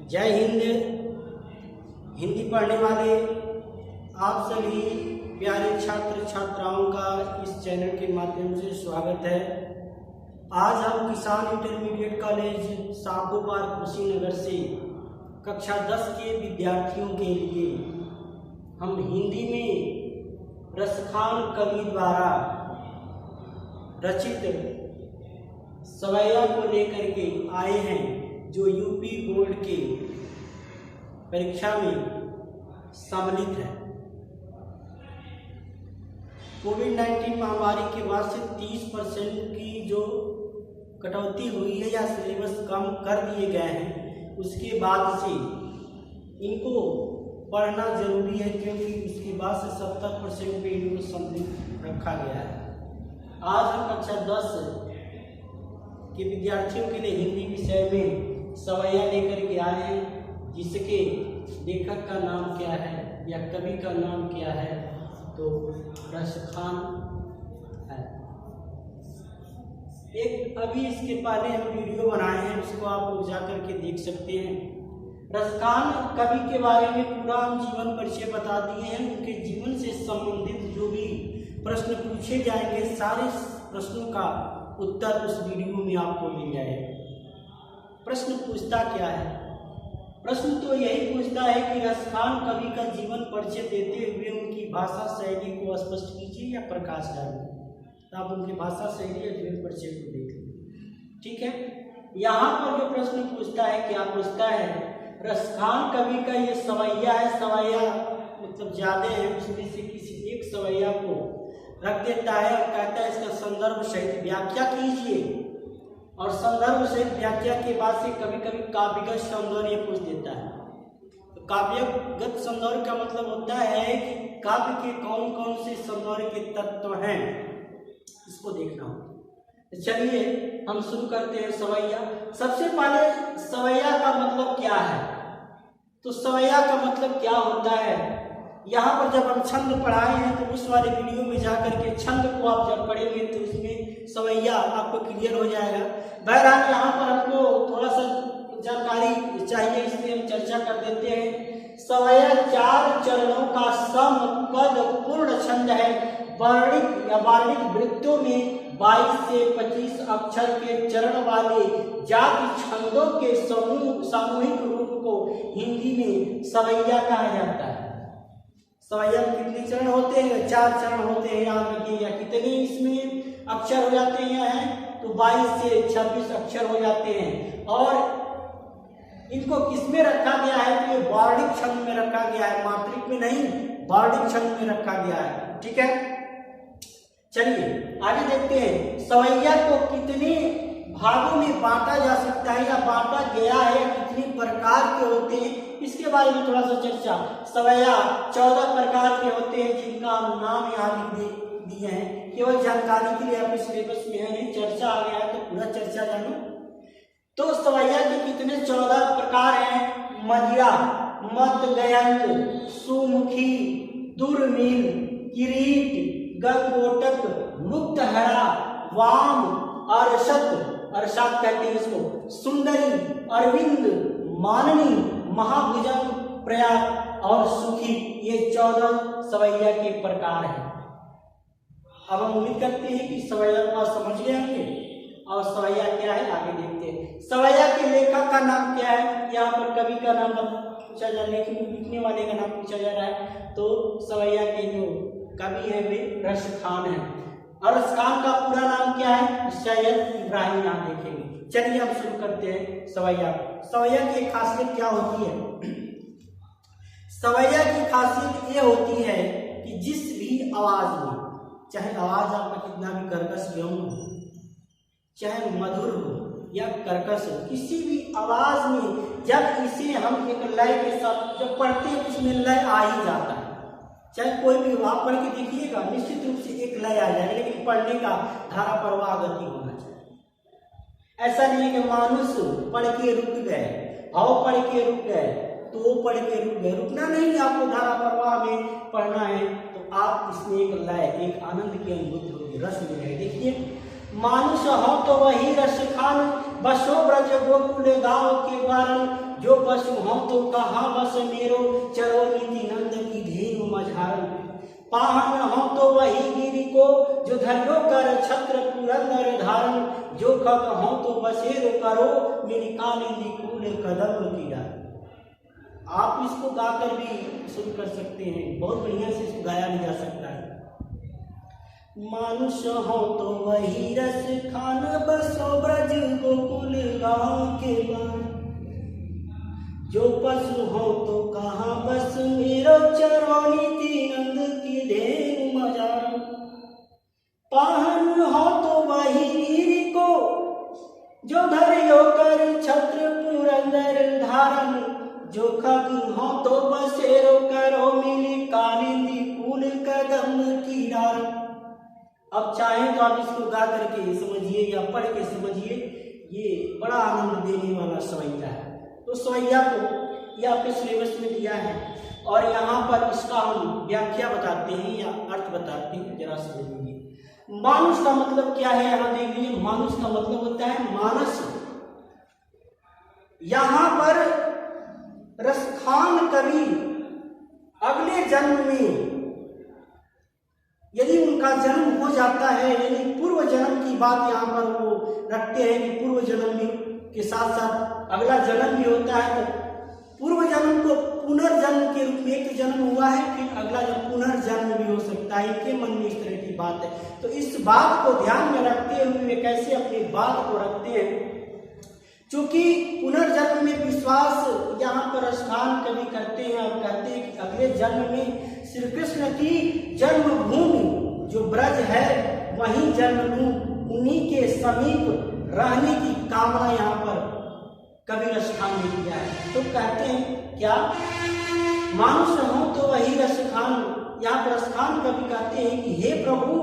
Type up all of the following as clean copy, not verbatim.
जय हिंद। हिंदी पढ़ने वाले आप सभी प्यारे छात्र छात्राओं का इस चैनल के माध्यम से स्वागत है। आज हम किसान इंटरमीडिएट कॉलेज साको पार्क कुशीनगर से कक्षा 10 के विद्यार्थियों के लिए हम हिंदी में रसखान कवि द्वारा रचित सवैया को लेकर के आए हैं, जो यूपी बोर्ड के परीक्षा में सम्मिलित है। कोविड-19 महामारी के बाद से 30% की जो कटौती हुई है या सिलेबस कम कर दिए गए हैं, उसके बाद से इनको पढ़ना जरूरी है, क्योंकि उसके बाद से 70% पे इनको सम्मिलित रखा गया है। आज हम कक्षा 10 के विद्यार्थियों के लिए हिंदी विषय में सवैया लेकर के आए हैं, जिसके लेखक का नाम क्या है या कवि का नाम क्या है, तो रसखान है। एक अभी इसके पहले हम वीडियो बनाए हैं, उसको आप लोग जा करके देख सकते हैं। रसखान कवि के बारे में पूरा हम जीवन परिचय बता दिए हैं। उनके जीवन से संबंधित जो भी प्रश्न पूछे जाएंगे, सारे प्रश्नों का उत्तर उस वीडियो में आपको मिल जाएगा। प्रश्न पूछता क्या है? प्रश्न तो यही पूछता है कि रसखान कवि का जीवन परिचय देते हुए उनकी भाषा शैली को स्पष्ट कीजिए या प्रकाश डालिए। तो आप उनकी भाषा शैली या जीवन परिचय को देख लीजिए, ठीक है। यहाँ पर जो प्रश्न पूछता है, क्या पूछता है? रसखान कवि का ये सवैया है, सवैया मतलब ज्यादा है, उसमें से किसी एक सवैया को रख देता है और कहता है इसका संदर्भ सहित व्याख्या कीजिए। और संदर्भ सहित व्याख्या के बाद से कभी कभी काव्यगत सौंदर्य पूछ देता है। तो काव्यगत सौंदर्य का मतलब होता है कि काव्य के कौन कौन से सौंदर्य के तत्व हैं, इसको देखना होगा। चलिए हम शुरू करते हैं। सवैया, सबसे पहले सवैया का मतलब क्या है? तो सवैया का मतलब क्या होता है? यहाँ पर जब हम छंद पढ़ाए हैं तो उस वाले वीडियो में जाकर के छंद को आप जब पढ़ेंगे तो उसमें सवैया आपको क्लियर हो जाएगा। बहरहाल यहाँ पर हमको थोड़ा सा जानकारी चाहिए, इसलिए हम चर्चा कर देते हैं। सवैया 4 चरणों का समपद पूर्ण छंद है। वर्णिक या वार्णिक वृत्तों में 22 से 25 अक्षर के चरण वाले जाति छंदों के सामूहिक रूप को हिंदी में सवैया कहा जाता है। सवैया में कितने चरण होते हैं? 4 चरण होते हैं, याद रखिए। या कितने इसमें अक्षर हो जाते हैं? तो 22 से 26 अक्षर हो जाते हैं। और इनको किसमें रखा गया है? तो ये वार्णिक छंद में रखा गया है, मात्रिक में नहीं, वार्णिक छंद में रखा गया है, ठीक है। चलिए आगे देखते हैं। सवैया को कितने भागों में बांटा जा सकता है या बांटा गया है, कितने प्रकार के होते हैं, इसके बारे में थोड़ा सा चर्चा। सवैया 14 प्रकार के होते हैं, जिनका नाम यहाँ लिख दिए हैं। केवल जानकारी के लिए आपके सिलेबस में है, चर्चा आ गया है तो पूरा चर्चा जानो। तो सवैया के कितने 14 प्रकार हैं? मदिरा, मध्यगयंत, सुमुखी, दुर्मिल, किरीट, गगोटक, मुक्तहरा, वाम, अरशद, अरशाद कहते हैं इसको, सुंदरी, अरविंद, माननी, महाभुजंग, प्रयाग और सुखी, ये 14 सवैया के प्रकार हैं। अब हम उम्मीद करते हैं कि सवैया को समझ गए होंगे। और सवैया क्या है आगे देखते हैं। सवैया के लेखक का नाम क्या है? यहाँ पर कवि का नाम पूछा जा रहा है, लिखने वाले का नाम पूछा जा रहा है। तो सवैया के जो कवि है वे रसखान है। और रसखान का पूरा नाम क्या है? सैयद इब्राहिम, यहाँ देखेंगे। चलिए हम शुरू करते हैं सवैया। सवैया की खासियत क्या होती है? सवैया की खासियत ये होती है कि जिस भी आवाज में, चाहे आवाज आपका कितना भी कर्कश क्यों हो, चाहे मधुर हो या कर्कश हो, किसी भी आवाज में जब इसे हम एक लय के साथ जब पढ़ते हैं उसमें लय आ ही जाता है। चाहे कोई भी आप पढ़ के देखिएगा, निश्चित रूप से एक लय आ जाएगा, लेकिन पढ़ने का धारा प्रवाह गति होना चाहिए। ऐसा नहीं है कि मानुष पढ़ के रुक गए, भाव पढ़ के रुक गए, तो वो पढ़ के रुक गए, रुकना नहीं, आपको धारा प्रवाह में पढ़ना है। तो आप इसमें एक लय, एक आनंद की अनुभूति होगी, रस मिलेगा। देखिए, मानुष हो तो वही रसखान, बसो ब्रज गोकुल गाँव के कारण, जो पशु हों तो कहाँ बस मेरो, चरो नीति नंद की धेनु मझारण। पाहन हो तो वही गिरि को, जो धर्यो कर छत्र पुरंदर धारण। जो खग हो तो बसेर करो, मेरी कालिंदी कूल कदम की डाल। आप इसको गाकर भी शुरू कर सकते हैं, बहुत बढ़िया से इसको गाया भी जा सकता है। मानुष हो तो वही रस खान, बसो ब्रज गोकुल गाँव के बान। जो पशु हो तो कहाँ बस मेरो, चरो नीति नंद की धेनु मझारण। पाहन हो तो वही गिरि को, जो धर्यो कर छत्र पुरंदर धारण। जो खग हो तो बसेरो करो, मिली कालिंदी कूल कदम की डाल। अब चाहें तो आप इसको गा करके समझिए या पढ़ के समझिए, ये बड़ा आनंद देने वाला सवैया है। तो सवैया को ये आपके सिलेबस में दिया है और यहाँ पर इसका हम व्याख्या बताते हैं या अर्थ बताते हैं, जरा समझ लीजिए। मानुष का मतलब क्या है, यहाँ देख लीजिए। मानुष का मतलब होता है मानस। यहाँ पर रसखान कवि अगले जन्म में यदि उनका जन्म हो जाता है, यानी पूर्व जन्म की बात यहाँ पर वो रखते हैं कि पूर्व जन्म में के साथ साथ अगला जन्म भी होता है। तो पूर्व जन्म को पुनर्जन्म के रूप में, एक जन्म हुआ है फिर अगला जन्म पुनर्जन्म भी हो सकता है, इनके मन में इस तरह की बात है। तो इस बात को ध्यान में रखते हुए वे कैसे अपनी बात को रखते हैं, चूंकि पुनर्जन्म में विश्वास यहाँ पर स्थान कभी करते हैं और कहते हैं कि अगले जन्म में श्री कृष्ण की जन्मभूमि जो ब्रज है वहीं जन्म लूं, उन्हीं के समीप रहने की कामना यहाँ पर कभी स्थान ने किया है। तो कहते हैं क्या, मानुष हो तो वही रसखान। यहाँ पर स्थान कभी कहते हैं कि हे प्रभु,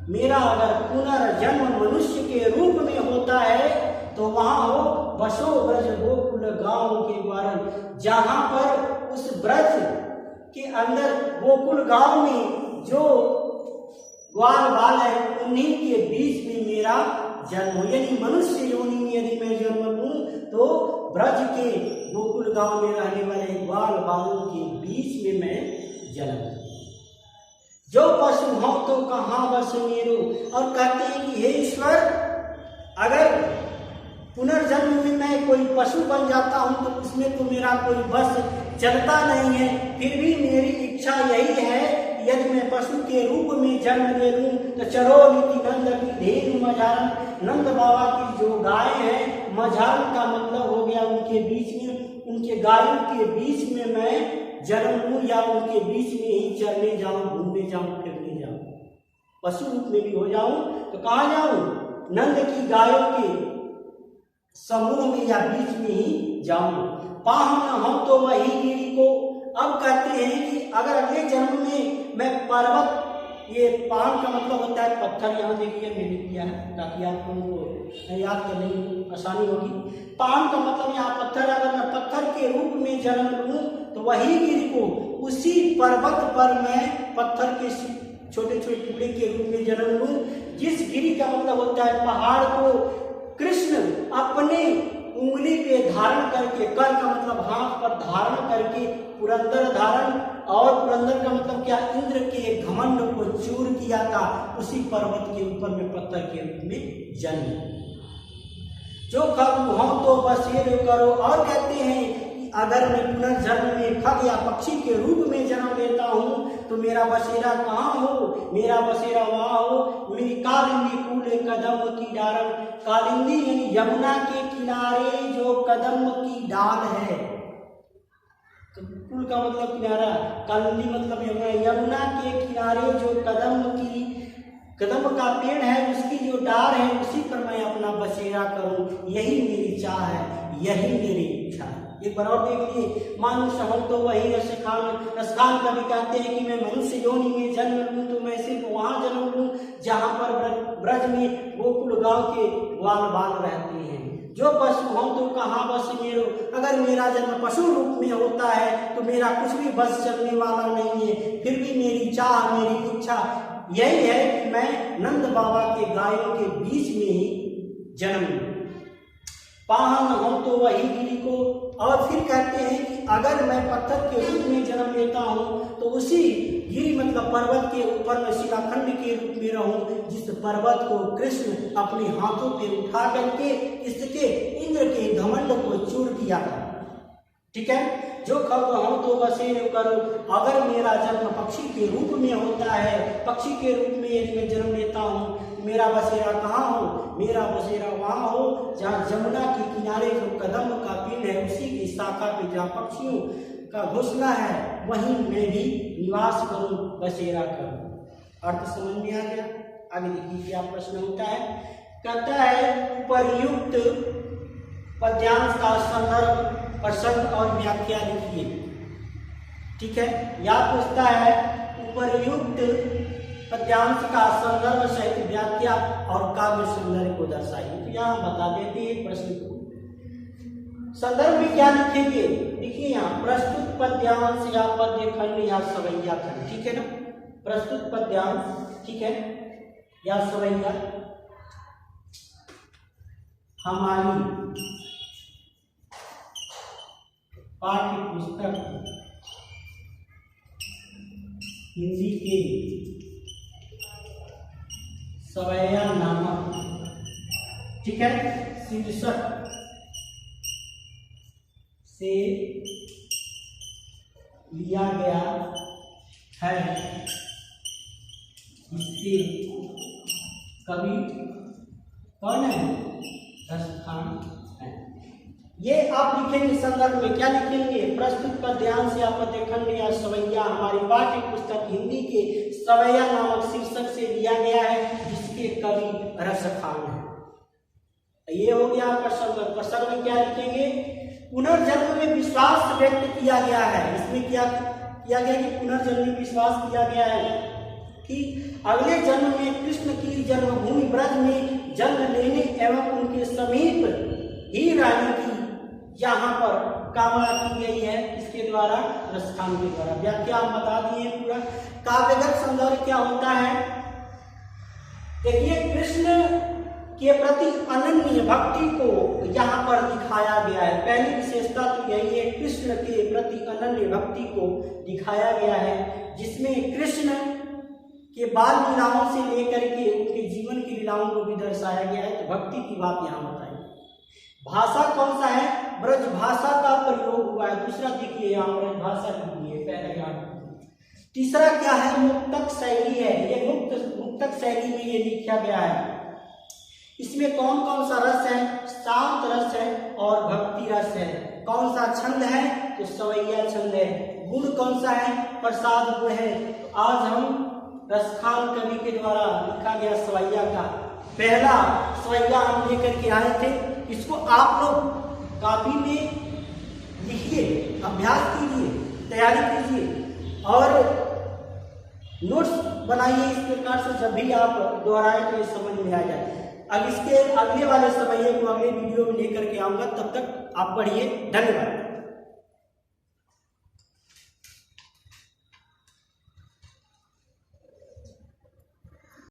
मेरा अगर पुनर्जन्म मनुष्य के रूप में होता है तो वहां हो बसो ब्रज गोकुल गांव के द्वार। जहां पर उस ब्रज के अंदर गोकुल गांव में जो ग्वाल बाल है उन्हीं के बीच में मेरा जन्म हो। यानी मनुष्य योनि में यदि मैं जन्म लूं तो ब्रज के गोकुल गांव में रहने वाले ग्वाल बालों के बीच में मैं जन्म। जो पशु हो तो कहाँ बस मेरो। और कहते हैं कि हे ईश्वर, अगर पुनर्जन्म में मैं कोई पशु बन जाता हूं तो उसमें तो मेरा कोई बस चलता नहीं है। फिर भी मेरी इच्छा यही है, यदि मैं पशु के रूप में जन्म ले लूं तो चरो नीति नंद की धेनु मझारण। नंद बाबा की जो गाय है, मझारण का मतलब हो गया उनके बीच में, उनके गायों के बीच में मैं जन्म लूं या उनके बीच में ही चरने जाऊं, घूमने जाऊं, फिरने जाऊं। पशु रूप में भी हो जाऊं तो कहाँ जाऊं, नंद की गायों के समूह में या बीच में ही जाऊं। पाहन हो तो वही गिरि को। अब कहते हैं कि अगर अगले जन्म में मैं पर्वत, ये पान का मतलब होता है पत्थर, यहाँ देखिए मैंने किया है ताकि आप लोगों को याद करने में आसानी होगी। पान का मतलब यहाँ पत्थर, अगर मैं पत्थर के रूप में जन्म लूं तो वही गिरि को, उसी पर्वत पर मैं पत्थर के छोटे छोटे टुकड़े के रूप में जन्म लूं। जिस गिरि का मतलब होता है पहाड़ को कृष्ण अपने उंगली पे धारण करके, कर का मतलब हाथ पर धारण करके पुरंदर धारण, और पुरंदर का मतलब क्या, इंद्र के घमंड को चूर किया था, उसी पर्वत के ऊपर में पत्थर के रूप में जन्म। जो खग हो तो बसेर करो। और कहते हैं कि अगर मैं पुनर्जन्म में खग या पक्षी के रूप में जन्म लेता हूँ तो मेरा बसेरा कहाँ हो, मेरा बसेरा वहाँ हो, मेरी कालिंदी कूल कदम की डाल। कालिंदी यानी यमुना के किनारे जो कदम की डाल है, तो कुल का मतलब किनारा, कालिंदी मतलब यमुना के किनारे जो कदम का पेड़ है उसकी जो डाल है उसी पर मैं अपना बसेरा करूं, यही मेरी चाह है, यही मेरी इच्छा है। एक बार और देख लिए, मानुष हो तो वही रसखान कभी कहते हैं कि मैं मनुष्य योनि में जन्म लूं तो मैं सिर्फ वहां जन्म लूं जहां पर ब्रज में गोकुल गांव के ग्वाल बाल रहते हैं। जो पशु हो तो कहाँ बस मेरो। अगर मेरा जन्म पशु रूप में होता है तो मेरा कुछ भी बस चलने वाला नहीं है। फिर भी मेरी चाह, मेरी इच्छा यही है कि मैं नंद बाबा के गायों के बीच में ही जन्म लूं। पाहन हो तो वही गिरी को। और फिर कहते हैं कि अगर मैं पत्थर के रूप में जन्म लेता हूँ तो उसी गिरी मतलब पर्वत के ऊपर मैं शिलाखंड के रूप में रहूं, जिस पर्वत को कृष्ण अपने हाथों पे उठा करके इसके इंद्र के घमंड को चूर दिया था। ठीक है, जो खग हो तो बसेरे करो। अगर मेरा जन्म पक्षी के रूप में होता है, पक्षी के रूप में यदि मैं जन्म लेता हूँ, मेरा बसेरा कहाँ हो? मेरा बसेरा वहाँ हो जहाँ जमुना के किनारे जो कदम का पेड़ है उसी की शाखा पे जहाँ पक्षियों का घोंसला है वहीं मैं भी निवास करूं, बसेरा करूं। अर्थ समझ में आ गया? आगे देखिए क्या प्रश्न होता है। कहता है उपर्युक्त पद्यांश का संदर्भ, प्रसंग और व्याख्या लिखिए। ठीक है, या पूछता है उपर्युक्त पद्यांश का संदर्भ सहित व्याख्या और काव्य सौंदर्य को दर्शाइए। तो यहाँ बता देते हैं प्रश्न को। संदर्भ में क्या लिखेंगे? देखिए यहाँ प्रस्तुत पद्यांश या पद्य खंड या सवैया खंड। ठीक है ना, प्रस्तुत पद्यांश, ठीक है, या सवैया हमारी पाठ्य पुस्तक हिंदी के सवैया नामक, ठीक है, शीर्षक से लिया गया है। इसके कवि कौन है? रसखान है। ये आप लिखेंगे संदर्भ में, क्या लिखेंगे? प्रस्तुत पद्यांश या पद्यखंड या सवैया हमारी पाठ्य पुस्तक हिंदी के सवैया नामक शीर्षक से लिया गया है, जिसके कवि रसखान है। ये हो गया प्रसंग। प्रसंग में क्या लिखेंगे? पुनर्जन्म में विश्वास व्यक्त किया गया है। इसमें क्या किया गया कि पुनर्जन्म में विश्वास किया गया है कि अगले जन्म में कृष्ण की जन्मभूमि ब्रज में जन्म लेने एवं उनके समीप ही रहने की यहाँ पर कामना की गई है। इसके द्वारा, रसखान के द्वारा। व्याख्या हम बता दिए पूरा। काव्यगत सौंदर्य क्या होता है? देखिए, कृष्ण के प्रति अनन्य भक्ति को यहाँ पर दिखाया गया है। पहली विशेषता तो यही है, कृष्ण के प्रति अनन्य भक्ति को दिखाया गया है, जिसमें कृष्ण के बाल लीलाओं से लेकर के उनके जीवन की लीलाओं को भी दर्शाया गया है। तो भक्ति की बात यहाँ बताई। भाषा कौन सा है? ब्रज भाषा का प्रयोग हुआ है। दूसरा देखिए यहाँ ब्रज भाषा की है, पहले यहाँ। तीसरा क्या है? मुक्तक शैली है। ये मुक्तक शैली में ये लिखा गया है। इसमें कौन कौन सा रस है? शांत रस है और भक्ति रस है। कौन सा छंद है? तो सवैया छंद है। गुण कौन सा है? प्रसाद गुण है। तो आज हम रसखान कवि के द्वारा लिखा गया सवैया का पहला सवैया हम लेकर के आए थे। इसको आप लोग कॉपी में लिखिए, अभ्यास कीजिए, तैयारी कीजिए और नोट्स बनाइए। इस प्रकार से जब भी आप दोहराए तो ये समझ में आ जाए। अब इसके अगले वाले सवैये को अगले वीडियो में लेकर के आऊंगा। तब तक आप पढ़िए। धन्यवाद।